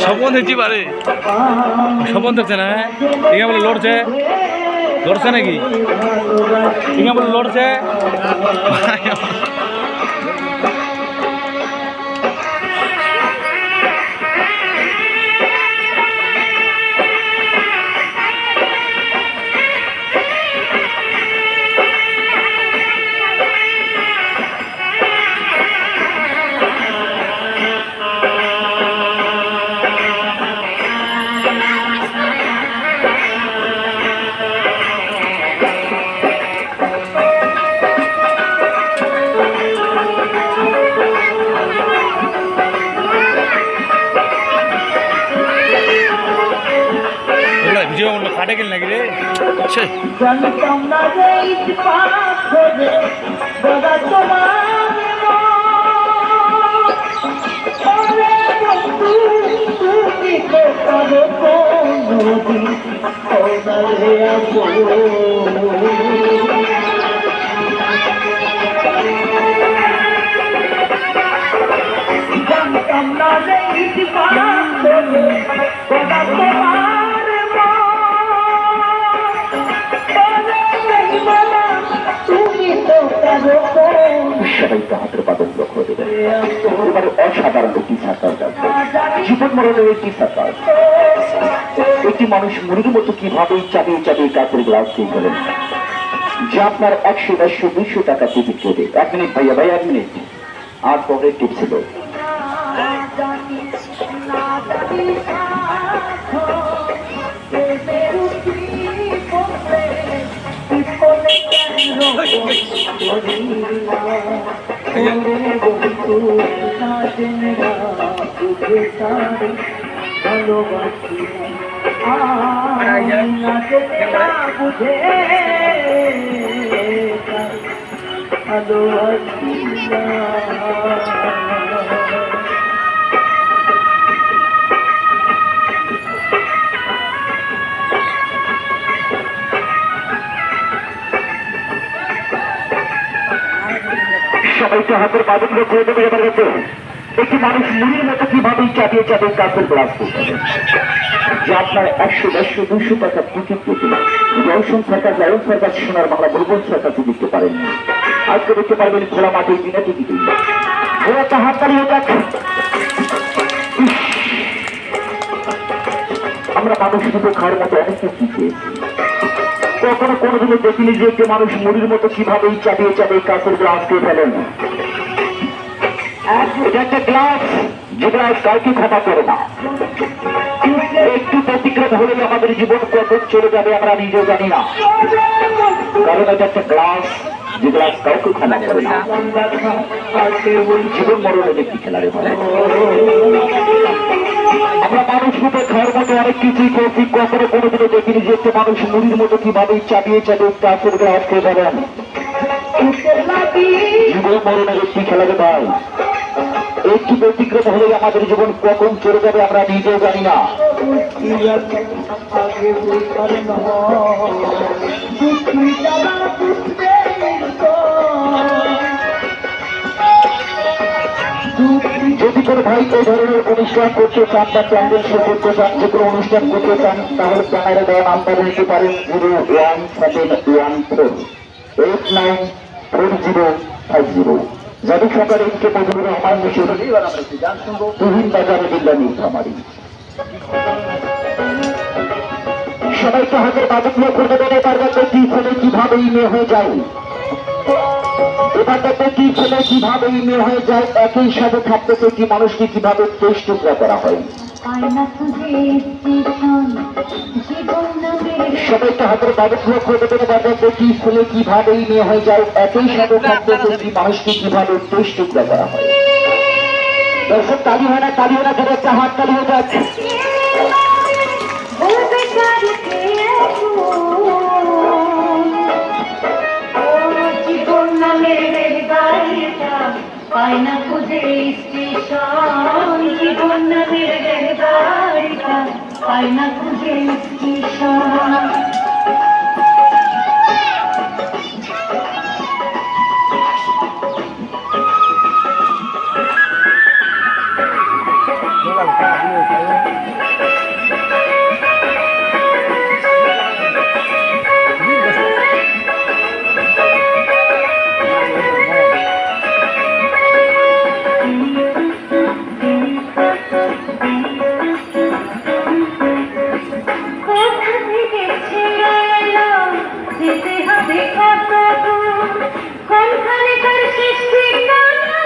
স্বপন দেখছি পারে স্বপন দেখছে না ঠিক বলে লড়ছে লড়ছে নাকি ঠিক বলে লড়ছে কাটে গেল নাকি রে সবাইকে হাতের পাদক লক্ষ্য দেবেন এবারে অসাধারণ একটি সার্কাস যাচ্ছে জীবন মরণের একটি সার্কাস একটি মানুষ মুড়ির মতো কিভাবে চাপিয়ে চাপিয়ে কাপড় গ্লাস দিয়ে গেলেন যা আপনার 100, 150, 200 টাকা টিকিট দেবে 1 মিনিট ভাইয়া ভাই 1 মিনিট আর পরে টিপ ছিল সবাইকে হাতের পাদক করে দেবে এবার হচ্ছে একটি মানুষ মুড়ির মতো কিভাবে চাপিয়ে চাপিয়ে কাপড় গ্লাস করতে যা আপনার 100, 150, 200 টাকা টিকিট পেতে জয়সন সরকার লায়ন সরকার সোনার বাংলা বলবন সরকার দেখতে পারেননি আজকে দেখতে পারবেন খোলা মাঠে বিনা টিকিটে একটা হাত তাড়িয়ে যাক আমরা মানুষ দুটো খাওয়ার মতো অনেক কিছু খেয়েছি কখনো কোনোদিনও দেখিনি যে একটি মানুষ মুড়ির মতো কিভাবে চাপিয়ে চাপিয়ে কাপড় গ্লাস দিয়ে ফেলেন এটা একটা গ্লাস যে গ্লাস কাউকে ক্ষমা করে না একটু ব্যতিক্রম হলে আমাদের জীবন কখন চলে যাবে আমরা নিজেও জানি না কারণ এটা একটা গ্লাস যে গ্লাস কাউকে ক্ষমা করে না জীবন মরণের একটি খেলারে বলে আমরা মানুষ রূপে খাওয়ার মতো অনেক কিছুই খেয়েছি কখনো কোনোদিনও দেখিনি যে একটা মানুষ মুড়ির মতো কিভাবে চাপিয়ে চাপিয়ে কাপড় গ্লাস খেয়ে যাবেন জীবন মরণের একটি খেলারে ভাই একটু ব্যতিক্রম হলে আমাদের জীবন কখন চলে যাবে আমরা নিজেও জানি না যদি কোনো ভাই এই ধরনের অনুষ্ঠান করতে চান বা প্যান্ডেল শো করতে চান যে কোনো অনুষ্ঠান করতে চান তাহলে ক্যামেরা দেওয়া নাম্বার নিতে পারেন 01712894050 যাদের সকালে ইনকে মজুর রহমান তুহিন বাজারে বিল্লা নীলফামারী সবাইকে হাতের বাদকগুলো করে দেবে এবার দেখতে কি ছেলে কিভাবে মেয়ে হয়ে যায় এবার দেখতে কি ছেলে কিভাবে মেয়ে হয়ে যায় একই সাথে থাকতে কি মানুষকে কিভাবে তেজ টুকরা করা হয় সবাইকে হাতের বাদকগুলো করে দেবে এবার দেখতে কি ছেলে কিভাবে মেয়ে হয়ে যায় একই সাথে থাকতে কি মানুষকে কিভাবে তেজ টুকরা করা হয় দর্শক তালি হয় না করে একটা হাত তালি হয়ে যাচ্ছে পায় না খুঁজে স্টেশন জীবন নামের রেলগাড়িটা পায় না খুঁজে স্টেশন। কোথা থেকে ছেড়ে এলো, যেতে হবে কত দূর, কোনখানে তার শেষ ঠিকানা,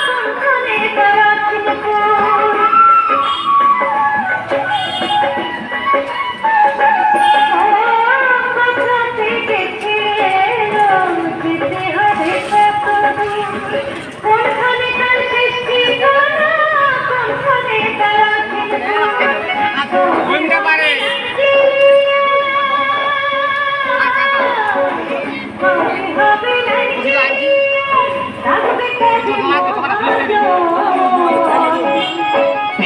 কোনখানে তার আত্মপুর। কোথা থেকে ছেড়ে এলো, যেতে হবে কত দূর, কোনখানে তার শেষ ঠিকানা, কোনখানে তার আত্মপুর।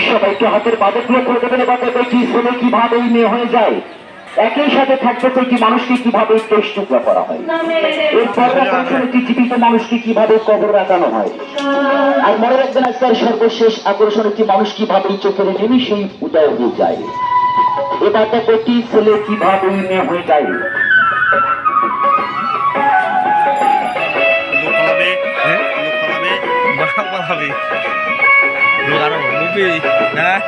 সবাইকে হাতের বাদকগুলো করে দেবেন। এবার কয়েকটি ছেলে কিভাবে মেয়ে হয়ে যায়, একই সাথে থাকতে কয়েকটি মানুষকে কিভাবে তেইশ টুকরা করা হয়, এরপর একটি জীবিত মানুষকে কিভাবে কবর রাখানো হয়, আর মনে রাখবেন আজকের সর্বশেষ আকর্ষণ একটি মানুষ কিভাবে চোখের নিমিষেই উদয় হয়ে যায়। এবার কয়েকটি ছেলে কিভাবে মেয়ে হয়ে যায়। পালাবে আরো মুভি হ্যাঁ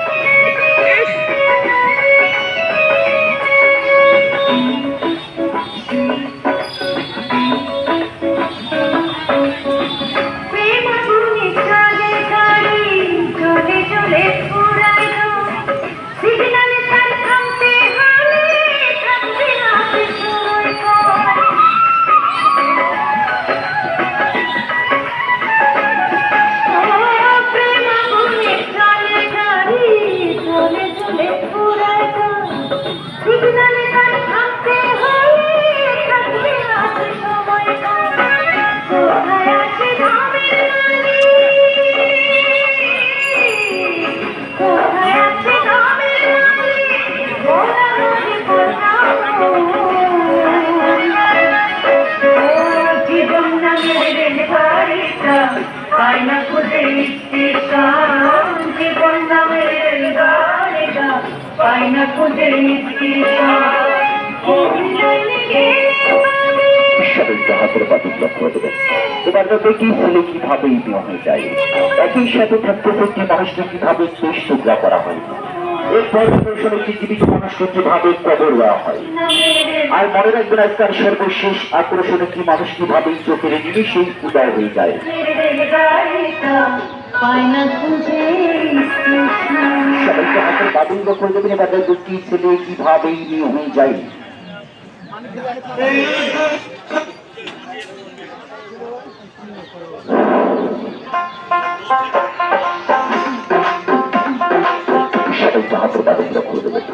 পায়না খুঁজে স্টেশন, জীবন নামের রেলগাড়িটা পায়না খুঁজে সবাইকে হাতের বাতিল লক্ষ্য দেবেন। এবার কয়েকটি ছেলে কিভাবে মেয়ে হয়ে যায়, একই সাথে থাকতে একটি মানুষকে কিভাবে তেইশ টুকরা করা হয়, এরপর একটি জীবিত মানুষকে কিভাবে কবর দেওয়া হয়। আর মনে রাখবেন আজকাল সর্বশেষ আকর্ষণ একটি মানুষ কিভাবে চোখের নিমিষেই উদয় হয়ে যায়। সবাইকে হাতের বাতিল লক্ষ্য দেবেন। এবার কয়েকটি ছেলে কিভাবে মেয়ে হয়ে যায়। সবাইকে হাতের বাতিল লক্ষ্য দেবেন।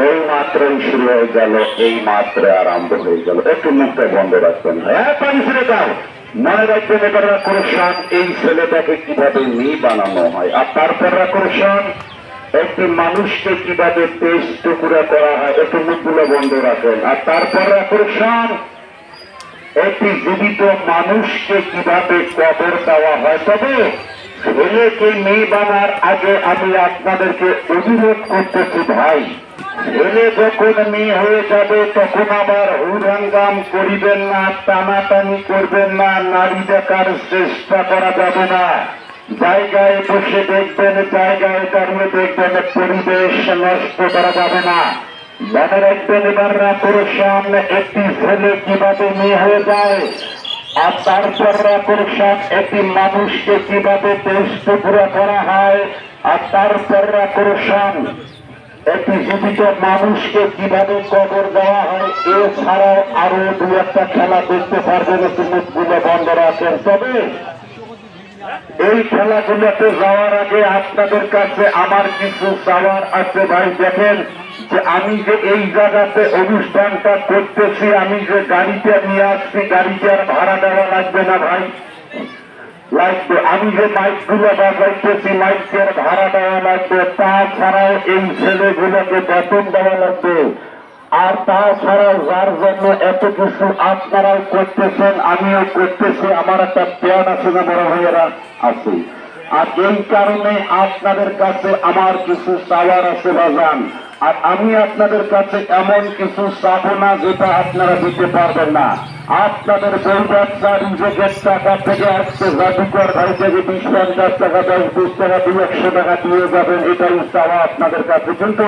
এই মাত্রই শুরু হয়ে গেল, এই মাত্র আরম্ভ হয়ে গেল। একটু মুখটা বন্ধ রাখবেন, হ্যাঁ পানি ছেড়ে দাও। মনে রাখবেন এবার আকর্ষণ এই ছেলেটাকে কিভাবে মেয়ে বানানো হয়, আর তারপর আকর্ষণ একটি মানুষকে কিভাবে তেইশ টুকরা করা হয়। একটু মুখগুলো বন্ধ রাখেন। আর তারপর আকর্ষণ একটি জীবিত মানুষকে কিভাবে কবর দেওয়া হয়। তবে ছেলেকে মেয়ে বানার আগে আমি আপনাদেরকে অনুরোধ করতেছি ভাই, ছেলে যখন মেয়ে হয়ে যাবে তখন আবার হুড়াঙ্গাম করিবেন না, টানাটানি করবেন না, নারী দেখার চেষ্টা করা যাবে না। জায়গায় বসে দেখবেন, জায়গায় দাঁড়িয়ে দেখবেন, পরিবেশ নষ্ট করা যাবে না। মনে রাখবেন এবার আকর্ষণ একটি ছেলে কিভাবে মেয়ে হয়ে যায়, আর তারপর আকর্ষণ একটি মানুষকে কিভাবে দেশ টুকরা করা হয়, আর তারপর আকর্ষণ একটি জীবিত মানুষকে কিভাবে কবর দেওয়া হয় এছাড়াও আরো দু একটা খেলা দেখতে পারবেন একটু মুখগুলো বন্ধ রাখেন। তবে এই খেলাগুলোতে যাওয়ার আগে আপনাদের কাছে আমার কিছু চাওয়ার আছে ভাই। দেখেন যে আমি যে এই জায়গাতে অনুষ্ঠানটা করতেছি, আমি যে গাড়িটা নিয়ে আসছি, গাড়িটার ভাড়া দেওয়া লাগবে না ভাই? লাগবে। আমি যে মাইকগুলো বাজাইতেছি, মাইকের ভাড়া দেওয়া লাগবে। তাছাড়াও এই ছেলেগুলোকে বেতন দেওয়া লাগবে। আর তাছাড়াও যার জন্য এত কিছু আপনারাও করতেছেন, আমিও করতেছি, আমার একটা প্যান আছে না বড় ভাইয়েরা আছে। আর এই কারণে আপনাদের কাছে আমার কিছু চাওয়ার আছে বাজান। আর আমি আপনাদের কাছে এমন কিছু চাবো না যেটা আপনারা দিতে পারবেন না। আপনাদের বই বাচ্চা রিজেকের টাকা থেকে আজকে জাদুকর ভাই থেকে 20-50 টাকা 10-20 টাকা 200 টাকা দিয়ে যাবেন, এটাই চাওয়া আপনাদের কাছে। কিন্তু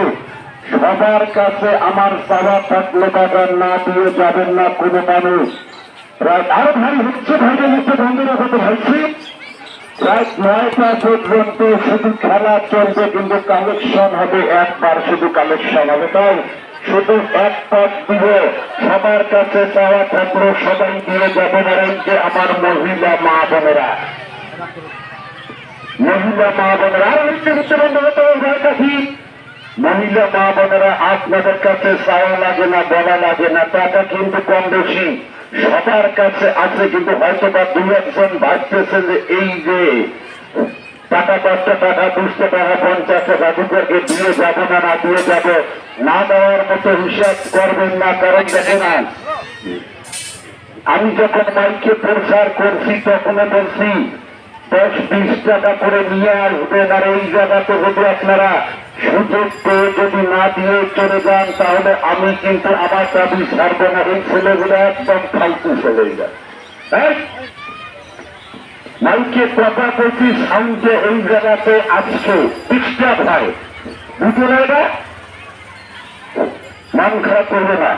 সবার কাছে আমার চাওয়া থাকলে বাজার না দিয়ে যাবেন না কোনো মানুষ। রাত আরো ভাই হচ্ছে ভাইদের হচ্ছে বন্ধুরা কত ভাইছি রাত 9টা পর্যন্ত শুধু খেলা চলবে, কিন্তু কালেকশন হবে একবার, শুধু কালেকশন হবে। তাই শুধু এক পাক দিব, সবার কাছে চাওয়া থাকলো সবাই দিয়ে যাবে পারেন যে আমার মহিলা মা বোনেরা, মহিলা মা বোনেরা আর হচ্ছে মহিলা মা বোনেরা আপনাদের কাছে চাওয়া লাগে না, বলা লাগে না, টাকা কিন্তু কম বেশি সবার কাছে আছে। কিন্তু হয়তো বা 2-1 ভাবতেছেন যে এই যে টাকা 5টা টাকা 200 টাকা 50 টাকা দুপুরকে দিয়ে যাবো না, না দিয়ে যাবো, না দেওয়ার মতো হিসাব করবেন না। কারণ দেখে না, আমি যখন মাইকে প্রচার করছি তখন বলছি 10-20 টাকা করে নিয়ে আসবেন। আর এই জায়গাতে যদি আপনারা সুযোগ পেয়ে যদি না দিয়ে চলে যান তাহলে আমি কিন্তু আমার দাবি ছাড়বো না। এই ছেলেগুলো একদম ফালতু চলে যায়। মাইকে কথা বলছি, সাউন্ডে এই জায়গাতে আসছে ডিস্টার্ব হয়, বুঝে না? এটা মন খারাপ করবে না।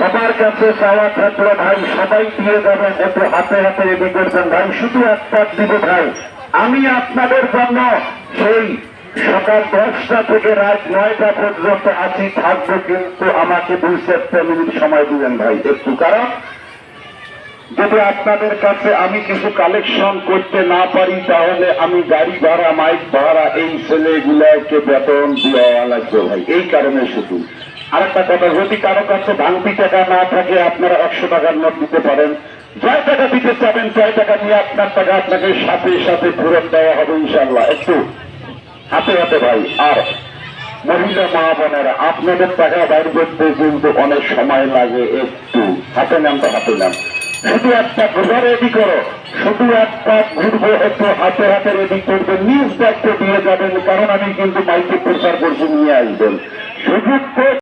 সবার কাছে চাওয়া থাকলে ভাই সবাই দিয়ে যাবেন, একটু হাতে হাতে রেডি করবেন ভাই। শুধু একটা দিব ভাই, আমি আপনাদের জন্য সেই সকাল 10টা থেকে রাত 9টা পর্যন্ত আছি, থাকবো। কিন্তু আমাকে 2-4 মিনিট সময় দিবেন ভাই একটু। কারণ যদি আপনাদের কাছে আমি কিছু কালেকশন করতে না পারি তাহলে আমি গাড়ি ভাড়া মাইক ভাড়া এই ছেলেগুলোকে বেতন দেওয়া লাগবে ভাই। এই কারণে শুধু আরেকটা কথা, যদি কারো কাছে ভাঙতি টাকা না থাকে আপনারা 100 টাকার নোট দিতে পারেন। যয় টাকা দিতে চাবেন 6 টাকা নিয়ে আপনার টাকা আপনাকে সাথে সাথে ফেরত দেওয়া হবে ইনশাল্লাহ। একটু হাতে হাতে ভাই। আর মহিলা মা বোনেরা আপনাদের টাকা বাইর করতে কিন্তু অনেক সময় লাগে, একটু হাতে নাম তো হাতে নাম। শুধু একটা ঘোরা রেডি করো, শুধু একটা ঘুরবো, একটু হাতে হাতে রেডি করবেন, নিজ দায়িত্ব দিয়ে যাবেন। কারণ আমি কিন্তু মাইকে প্রচার করছি, নিয়ে আসবেন সুযোগ